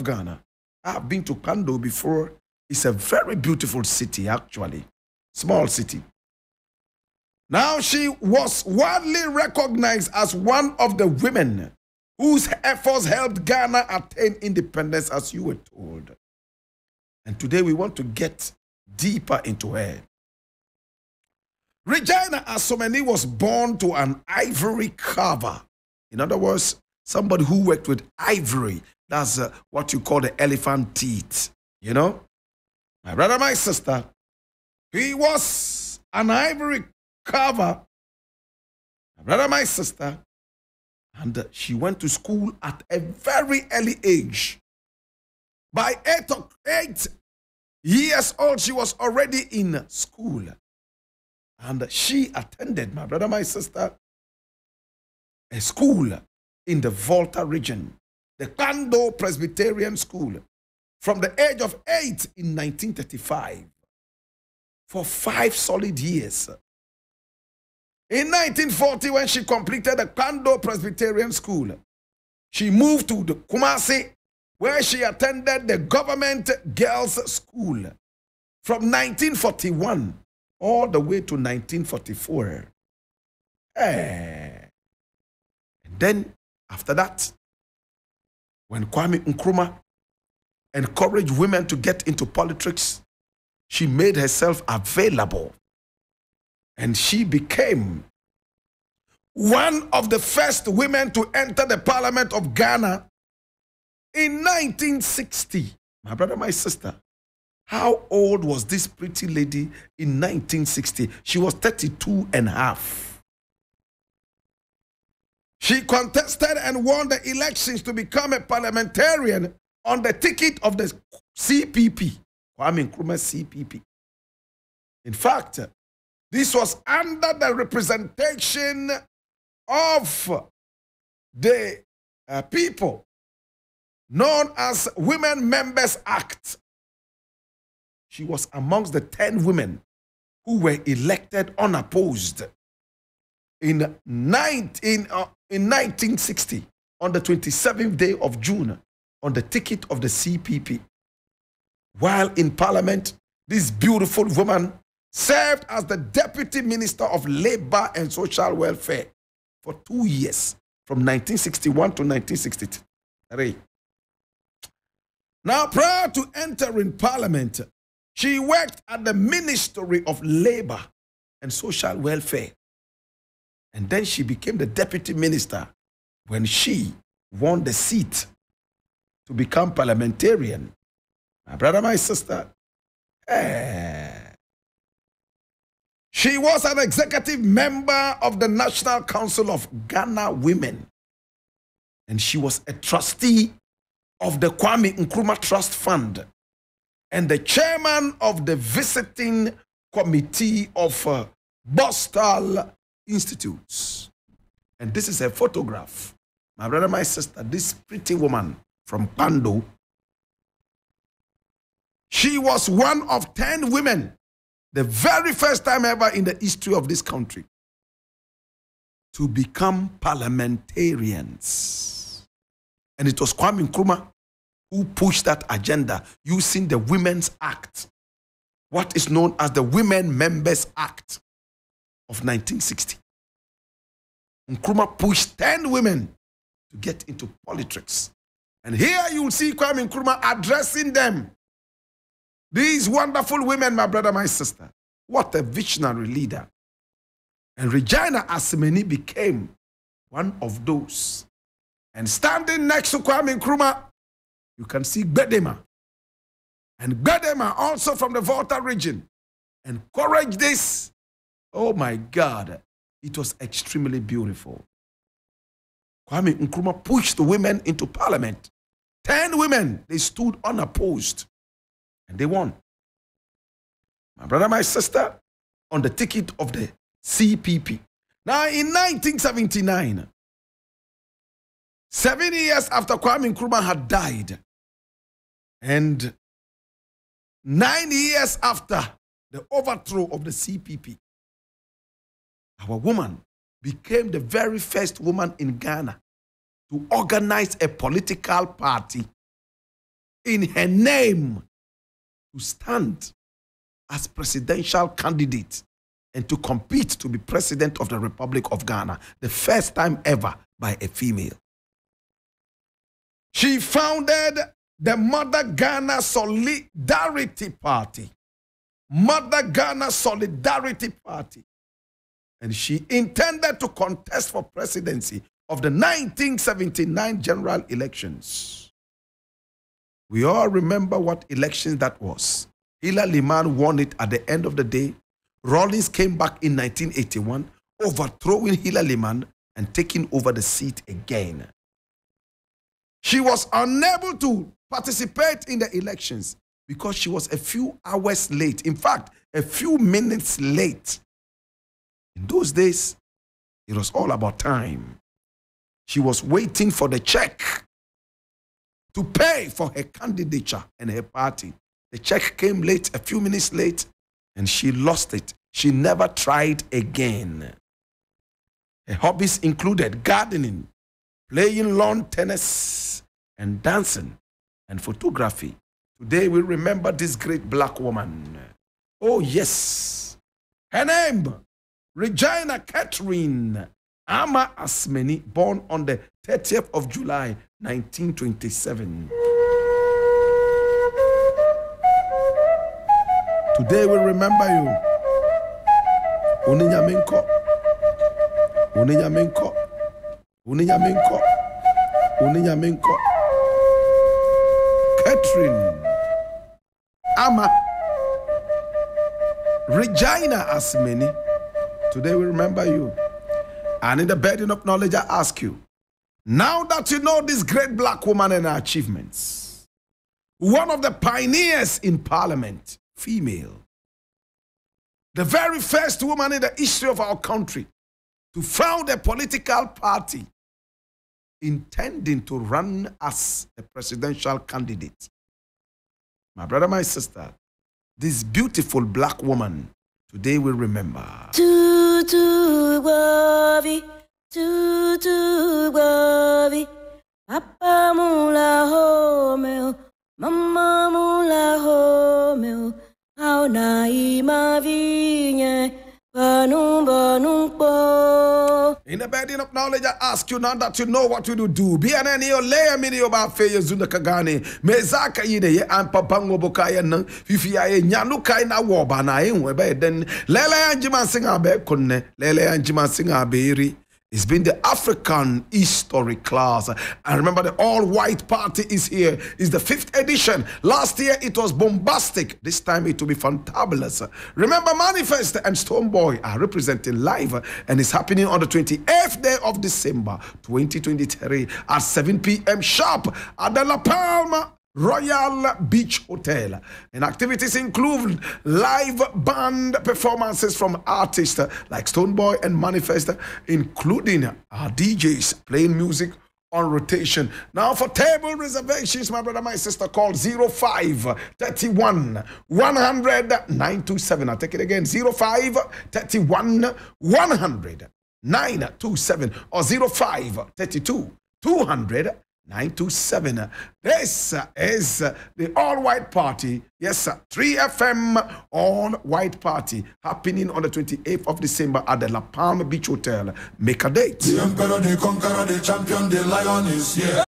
Ghana. I've been to Kando before. It's a very beautiful city, actually. Small city. Now, she was widely recognized as one of the women whose efforts helped Ghana attain independence, as you were told. And today we want to get deeper into her. Regina Asamany was born to an ivory carver. In other words, somebody who worked with ivory. That's what you call the elephant teeth. You know? My brother, my sister, he was an ivory carver. My brother, my sister, and she went to school at a very early age. By 8 years old, she was already in school. And she attended, my brother, my sister, a school in the Volta region, the Kando Presbyterian School, from the age of 8 in 1935, for 5 solid years. In 1940, when she completed the Kando Presbyterian School, she moved to the Kumasi, where she attended the Government Girls' School from 1941 all the way to 1944. And then, after that, when Kwame Nkrumah encouraged women to get into politics, she made herself available. And she became one of the first women to enter the Parliament of Ghana in 1960. My brother, my sister, how old was this pretty lady in 1960? She was 32 and a half. She contested and won the elections to become a parliamentarian on the ticket of the CPP, Kwame Nkrumah CPP. In fact, this was under the representation of the people known as Women Members Act. She was amongst the 10 women who were elected unopposed in 1960 on the 27th day of June on the ticket of the CPP. While in Parliament, this beautiful woman served as the Deputy Minister of Labor and Social Welfare for 2 years, from 1961 to 1963. Now, prior to entering Parliament, she worked at the Ministry of Labor and Social Welfare. And then she became the Deputy Minister when she won the seat to become parliamentarian. My brother, my sister, she was an executive member of the National Council of Ghana Women. And she was a trustee of the Kwame Nkrumah Trust Fund and the chairman of the visiting committee of Bostal Institutes. And this is a photograph. My brother, my sister, this pretty woman from Kando, she was one of 10 women, the very first time ever in the history of this country, to become parliamentarians. And it was Kwame Nkrumah who pushed that agenda using the Women's Act, what is known as the Women Members Act of 1960. Nkrumah pushed 10 women to get into politics. And here you will see Kwame Nkrumah addressing them. These wonderful women, my brother, my sister. What a visionary leader. And Regina Asamany became one of those. And standing next to Kwame Nkrumah, you can see Gbedema. And Gbedema, also from the Volta region, encouraged this. Oh my God, it was extremely beautiful. Kwame Nkrumah pushed the women into Parliament. 10 women, they stood unopposed. And they won. My brother, my sister, on the ticket of the CPP. Now, in 1979, 7 years after Kwame Nkrumah had died, and 9 years after the overthrow of the CPP, our woman became the very first woman in Ghana to organize a political party in her name to stand as presidential candidate and to compete to be president of the Republic of Ghana, the first time ever by a female. She founded the Mother Ghana Solidarity Party. Mother Ghana Solidarity Party. And she intended to contest for presidency of the 1979 general elections. We all remember what election that was. Hillary Liman won it at the end of the day. Rawlings came back in 1981, overthrowing Hillary Liman and taking over the seat again. She was unable to participate in the elections because she was a few hours late. In fact, a few minutes late. In those days, it was all about time. She was waiting for the check to pay for her candidature and her party. The check came late, a few minutes late, and she lost it. She never tried again. Her hobbies included gardening, playing lawn tennis, and dancing, and photography. Today we remember this great black woman. Oh yes. Her name, Regina Asamany, born on the 30th of July, 1927. Today we remember you. Uninyamenko. Uninyamenko. Uninyamenko. Uninyamenko. Catherine Regina Asamany. Today we remember you. And in the burden of knowledge, I ask you, now that you know this great black woman and her achievements, one of the pioneers in parliament, female, the very first woman in the history of our country to found a political party intending to run as a presidential candidate. My brother, my sister, this beautiful black woman, today we remember. Papa mula home, mama mula home, how na ima vinye, banum banum po. In the burden of knowledge, I ask you now that you know what you do. Be an any or lay a mini about fair zunda kagane. Mezaka yide and papango bokaya nang fifia nyanukai na wobana in webe then lele anjima singa be kunne lele anjima singa beri. It's been the African history class. I remember the all-white party is here. It's the 5th edition. Last year it was bombastic. This time it will be fantabulous. Remember, Manifest and Stoneboy are representing live, and it's happening on the 28th day of December 2023 at 7 p.m. sharp at the La Palma Royal Beach Hotel. And activities include live band performances from artists like Stoneboy and Manifest, including our DJs playing music on rotation. Now for table reservations, my brother, my sister, call 0531 100 927. I'll take it again, 0531 100 927 or 0532 200 927. This is the all-white party. Yes, sir. 3FM all-white party happening on the 28th of December at the La Palma Beach Hotel. Make a date. The emperor, the conqueror, the champion, the lion is here.